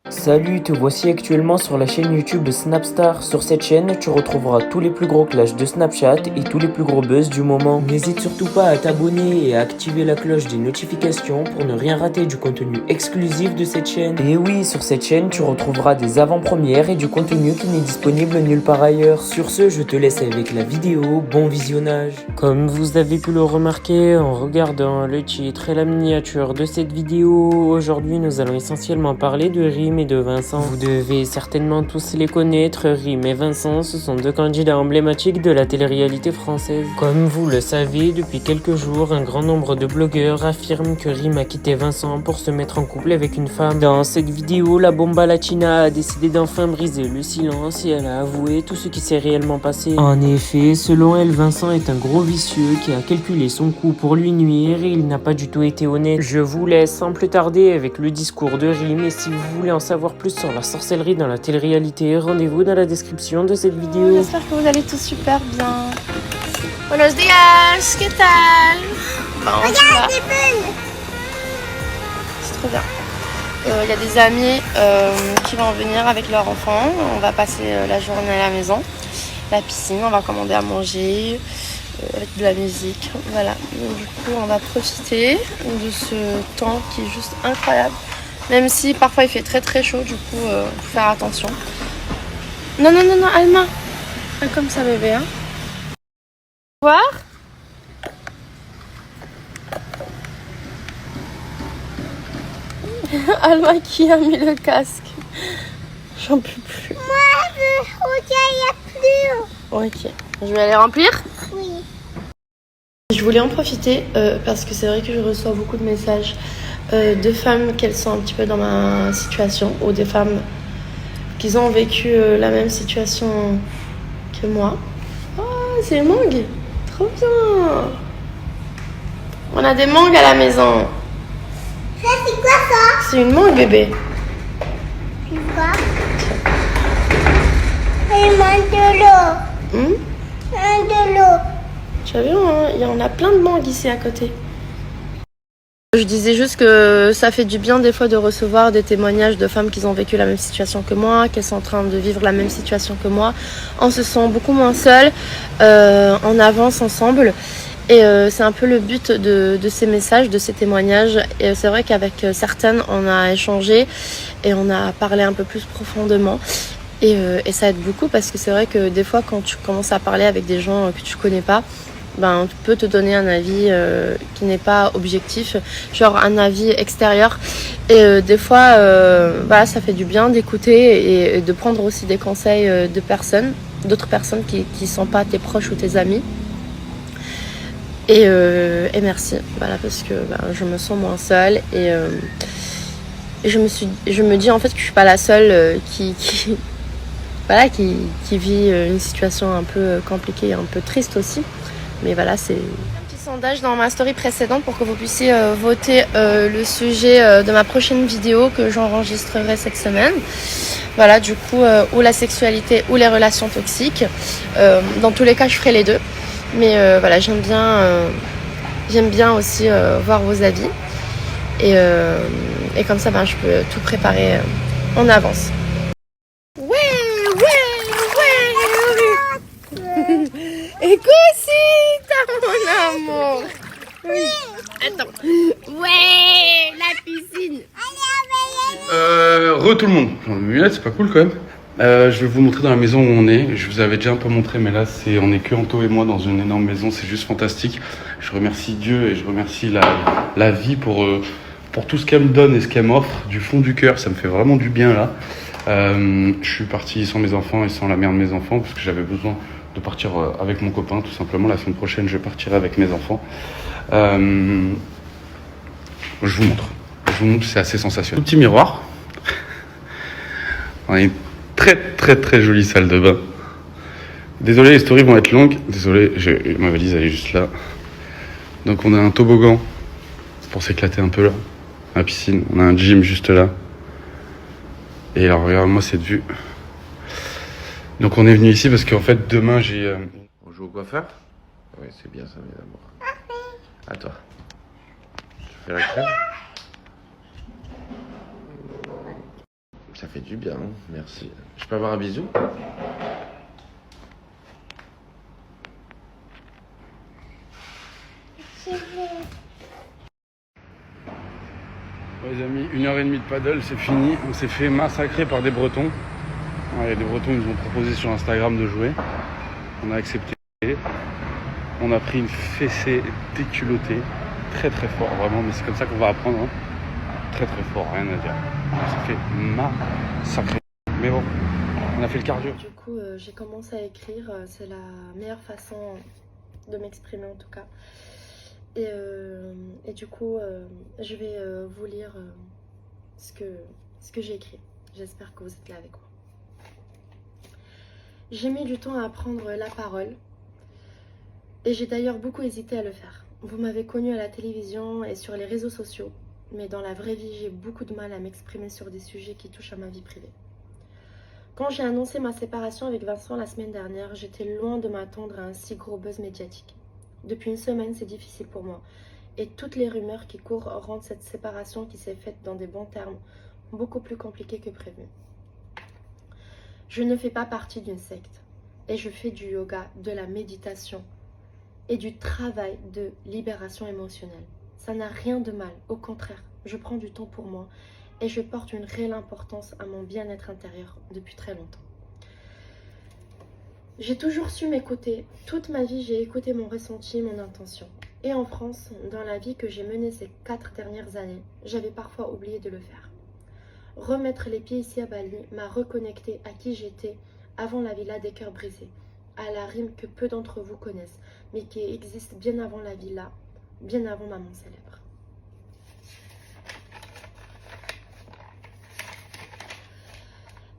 Salut, te voici actuellement sur la chaîne YouTube de Snapstar. Sur cette chaîne, tu retrouveras tous les plus gros clashs de Snapchat et tous les plus gros buzz du moment. N'hésite surtout pas à t'abonner et à activer la cloche des notifications pour ne rien rater du contenu exclusif de cette chaîne. Et oui, sur cette chaîne, tu retrouveras des avant-premières et du contenu qui n'est disponible nulle part ailleurs. Sur ce, je te laisse avec la vidéo, bon visionnage. Comme vous avez pu le remarquer en regardant le titre et la miniature de cette vidéo, aujourd'hui nous allons essentiellement parler de Rim et de Vincent. Vous devez certainement tous les connaître, Rim et Vincent, ce sont deux candidats emblématiques de la télé-réalité française. Comme vous le savez, depuis quelques jours, un grand nombre de blogueurs affirment que Rim a quitté Vincent pour se mettre en couple avec une femme. Dans cette vidéo, la bomba latina a décidé d'enfin briser le silence et elle a avoué tout ce qui s'est réellement passé. En effet, selon elle, Vincent est un gros vicieux qui a calculé son coup pour lui nuire et il n'a pas du tout été honnête. Je vous laisse sans plus tarder avec le discours de Rim et si vous voulez en savoir plus sur la sorcellerie dans la télé-réalité, rendez-vous dans la description de cette vidéo. J'espère que vous allez tous super bien. Buenos días, ¿qué tal? Regarde les bulles. C'est trop bien. Il y a des amis qui vont venir avec leurs enfants. On va passer la journée à la maison. La piscine, on va commander à manger avec de la musique. Voilà. Donc, du coup, on va profiter de ce temps qui est juste incroyable. Même si parfois il fait très très chaud, du coup, faut faire attention. Non, non, non, non, Alma. Pas comme ça, bébé. Hein. Voir. Alma qui a mis le casque. J'en peux plus. Moi, il n'y a plus. Ok. Je vais aller remplir. Oui. Je voulais en profiter parce que c'est vrai que je reçois beaucoup de messages de femmes qui sont un petit peu dans ma situation ou des femmes qui ont vécu la même situation que moi. Oh, c'est une mangue. Trop bien. On a des mangues à la maison. Ça, c'est quoi ça? C'est une mangue, bébé. C'est quoi? Elle mange de l'eau. De l'eau. Tu as vu, hein, il y en a plein de mangues ici à côté. Je disais juste que ça fait du bien des fois de recevoir des témoignages de femmes qui ont vécu la même situation que moi, qui sont en train de vivre la même situation que moi. On se sent beaucoup moins seul, on avance ensemble. Et c'est un peu le but de ces messages, de ces témoignages. Et c'est vrai qu'avec certaines, on a échangé et on a parlé un peu plus profondément. Et ça aide beaucoup parce que c'est vrai que des fois, quand tu commences à parler avec des gens que tu connais pas, ben, on peut te donner un avis qui n'est pas objectif, genre un avis extérieur. Et des fois, voilà, ça fait du bien d'écouter et de prendre aussi des conseils de personnes, d'autres personnes qui ne sont pas tes proches ou tes amis. Et merci, voilà, parce que ben, je me sens moins seule et je me dis en fait que je suis pas la seule qui vit une situation un peu compliquée, un peu triste aussi. Mais voilà, c'est un petit sondage dans ma story précédente pour que vous puissiez voter le sujet de ma prochaine vidéo que j'enregistrerai cette semaine. Voilà, du coup, ou la sexualité ou les relations toxiques. Dans tous les cas, je ferai les deux. Mais voilà, j'aime bien aussi voir vos avis. Et comme ça, ben, je peux tout préparer en avance. Écoutez, mon amour. Oui. Attends. Ouais, la piscine. Tout le monde. C'est pas cool quand même. Je vais vous montrer dans la maison où on est. Je vous avais déjà un peu montré, mais là, on est que Anto et moi dans une énorme maison. C'est juste fantastique. Je remercie Dieu et je remercie la vie pour tout ce qu'elle me donne et ce qu'elle m'offre du fond du cœur. Ça me fait vraiment du bien là. Je suis parti sans mes enfants et sans la mère de mes enfants parce que j'avais besoin de partir avec mon copain tout simplement. La semaine prochaine, je partirai avec mes enfants. Je vous montre. C'est assez sensationnel. Petit miroir. On a une très très très jolie salle de bain. Désolé, les stories vont être longues. Désolé, ma valise elle est juste là. Donc on a un toboggan pour s'éclater un peu là. La piscine. On a un gym juste là. Et alors regarde-moi cette vue. Donc on est venu ici parce qu'en fait demain j'ai... On joue au coiffeur? Oui, c'est bien ça mes amours. À toi. Je fais la crème. Ça fait du bien, hein. Merci. Je peux avoir un bisou? Je veux. Ouais, les amis, 1h30 de paddle, c'est fini. On s'est fait massacrer par des Bretons. Ouais, les Bretons, ils nous ont proposé sur Instagram de jouer. On a accepté. On a pris une fessée déculottée. Très très fort, vraiment. Mais c'est comme ça qu'on va apprendre. Hein. Très très fort, rien à dire. On s'est fait massacrer. Mais bon, on a fait le cardio. Du coup, j'ai commencé à écrire. C'est la meilleure façon de m'exprimer en tout cas. Et du coup, je vais vous lire ce que j'ai écrit. J'espère que vous êtes là avec moi. J'ai mis du temps à apprendre la parole. Et j'ai d'ailleurs beaucoup hésité à le faire. Vous m'avez connue à la télévision et sur les réseaux sociaux. Mais dans la vraie vie, j'ai beaucoup de mal à m'exprimer sur des sujets qui touchent à ma vie privée. Quand j'ai annoncé ma séparation avec Vincent la semaine dernière, j'étais loin de m'attendre à un si gros buzz médiatique. Depuis une semaine, c'est difficile pour moi. Et toutes les rumeurs qui courent rendent cette séparation qui s'est faite dans des bons termes beaucoup plus compliquée que prévu. Je ne fais pas partie d'une secte. Et je fais du yoga, de la méditation et du travail de libération émotionnelle. Ça n'a rien de mal. Au contraire, je prends du temps pour moi et je porte une réelle importance à mon bien-être intérieur depuis très longtemps. J'ai toujours su m'écouter. Toute ma vie, j'ai écouté mon ressenti, mon intention. Et en France, dans la vie que j'ai menée ces 4 dernières années, j'avais parfois oublié de le faire. Remettre les pieds ici à Bali m'a reconnecté à qui j'étais avant la villa des cœurs brisés, à la rime que peu d'entre vous connaissent, mais qui existe bien avant la villa, bien avant Maman Célèbre.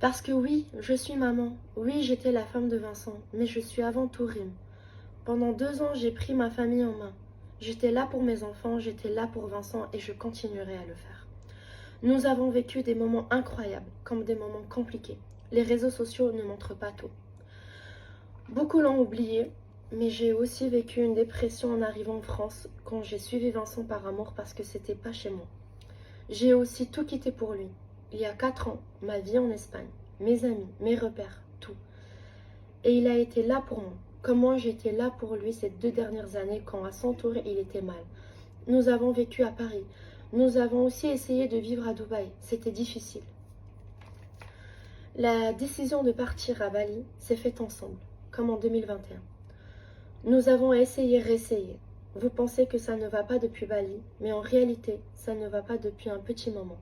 Parce que oui, je suis maman, oui j'étais la femme de Vincent, mais je suis avant tout rime. Pendant 2 ans, j'ai pris ma famille en main. J'étais là pour mes enfants, j'étais là pour Vincent et je continuerai à le faire. Nous avons vécu des moments incroyables, comme des moments compliqués. Les réseaux sociaux ne montrent pas tout. Beaucoup l'ont oublié, mais j'ai aussi vécu une dépression en arrivant en France quand j'ai suivi Vincent par amour parce que c'était pas chez moi. J'ai aussi tout quitté pour lui. Il y a 4 ans, ma vie en Espagne, mes amis, mes repères, tout. Et il a été là pour moi, comme moi j'étais là pour lui ces 2 dernières années quand à son tour il était mal. Nous avons vécu à Paris. Nous avons aussi essayé de vivre à Dubaï. C'était difficile. La décision de partir à Bali s'est faite ensemble, comme en 2021. Nous avons essayé, réessayé. Vous pensez que ça ne va pas depuis Bali, mais en réalité, ça ne va pas depuis un petit moment.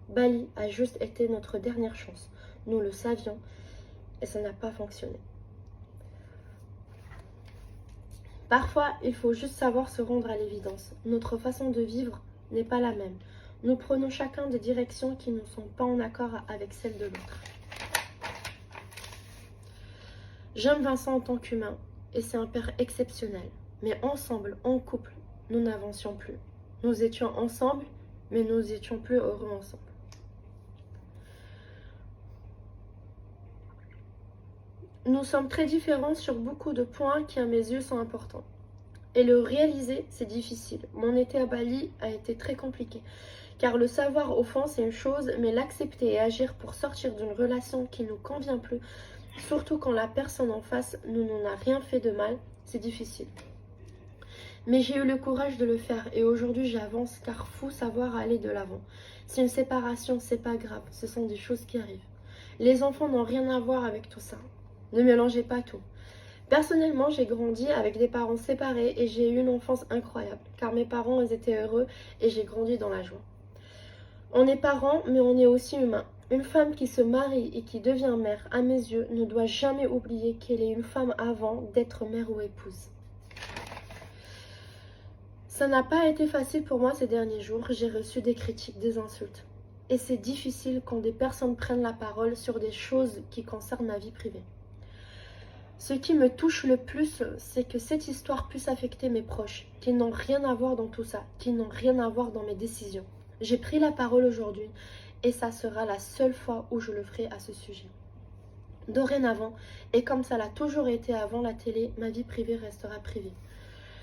Bali a juste été notre dernière chance. Nous le savions et ça n'a pas fonctionné. Parfois, il faut juste savoir se rendre à l'évidence. Notre façon de vivre n'est pas la même. Nous prenons chacun des directions qui ne sont pas en accord avec celles de l'autre. J'aime Vincent en tant qu'humain et c'est un père exceptionnel. Mais ensemble, en couple, nous n'avancions plus. Nous étions ensemble, mais nous n'étions plus heureux ensemble. Nous sommes très différents sur beaucoup de points qui à mes yeux sont importants. Et le réaliser, c'est difficile. Mon été à Bali a été très compliqué. Car le savoir au fond, c'est une chose, mais l'accepter et agir pour sortir d'une relation qui ne nous convient plus, surtout quand la personne en face ne nous a rien fait de mal, c'est difficile. Mais j'ai eu le courage de le faire et aujourd'hui j'avance car faut savoir aller de l'avant. Si une séparation, c'est pas grave, ce sont des choses qui arrivent. Les enfants n'ont rien à voir avec tout ça. Ne mélangez pas tout. Personnellement, j'ai grandi avec des parents séparés et j'ai eu une enfance incroyable car mes parents ils étaient heureux et j'ai grandi dans la joie. On est parents, mais on est aussi humain. Une femme qui se marie et qui devient mère, à mes yeux, ne doit jamais oublier qu'elle est une femme avant d'être mère ou épouse. Ça n'a pas été facile pour moi ces derniers jours. J'ai reçu des critiques, des insultes. Et c'est difficile quand des personnes prennent la parole sur des choses qui concernent ma vie privée. Ce qui me touche le plus, c'est que cette histoire puisse affecter mes proches, qui n'ont rien à voir dans tout ça, qui n'ont rien à voir dans mes décisions. J'ai pris la parole aujourd'hui et ça sera la seule fois où je le ferai à ce sujet. Dorénavant, et comme ça l'a toujours été avant la télé, ma vie privée restera privée.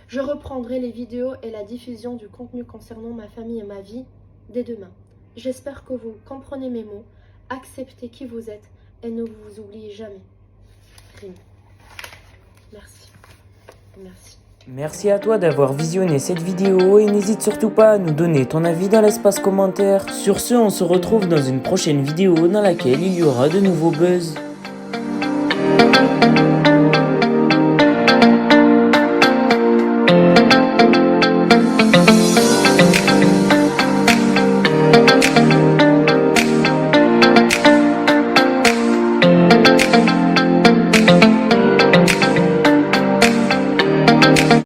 Je reprendrai les vidéos et la diffusion du contenu concernant ma famille et ma vie dès demain. J'espère que vous comprenez mes mots. acceptez qui vous êtes et ne vous oubliez jamais. Rime. Merci. Merci. Merci à toi d'avoir visionné cette vidéo et n'hésite surtout pas à nous donner ton avis dans l'espace commentaire. Sur ce, on se retrouve dans une prochaine vidéo dans laquelle il y aura de nouveaux buzz.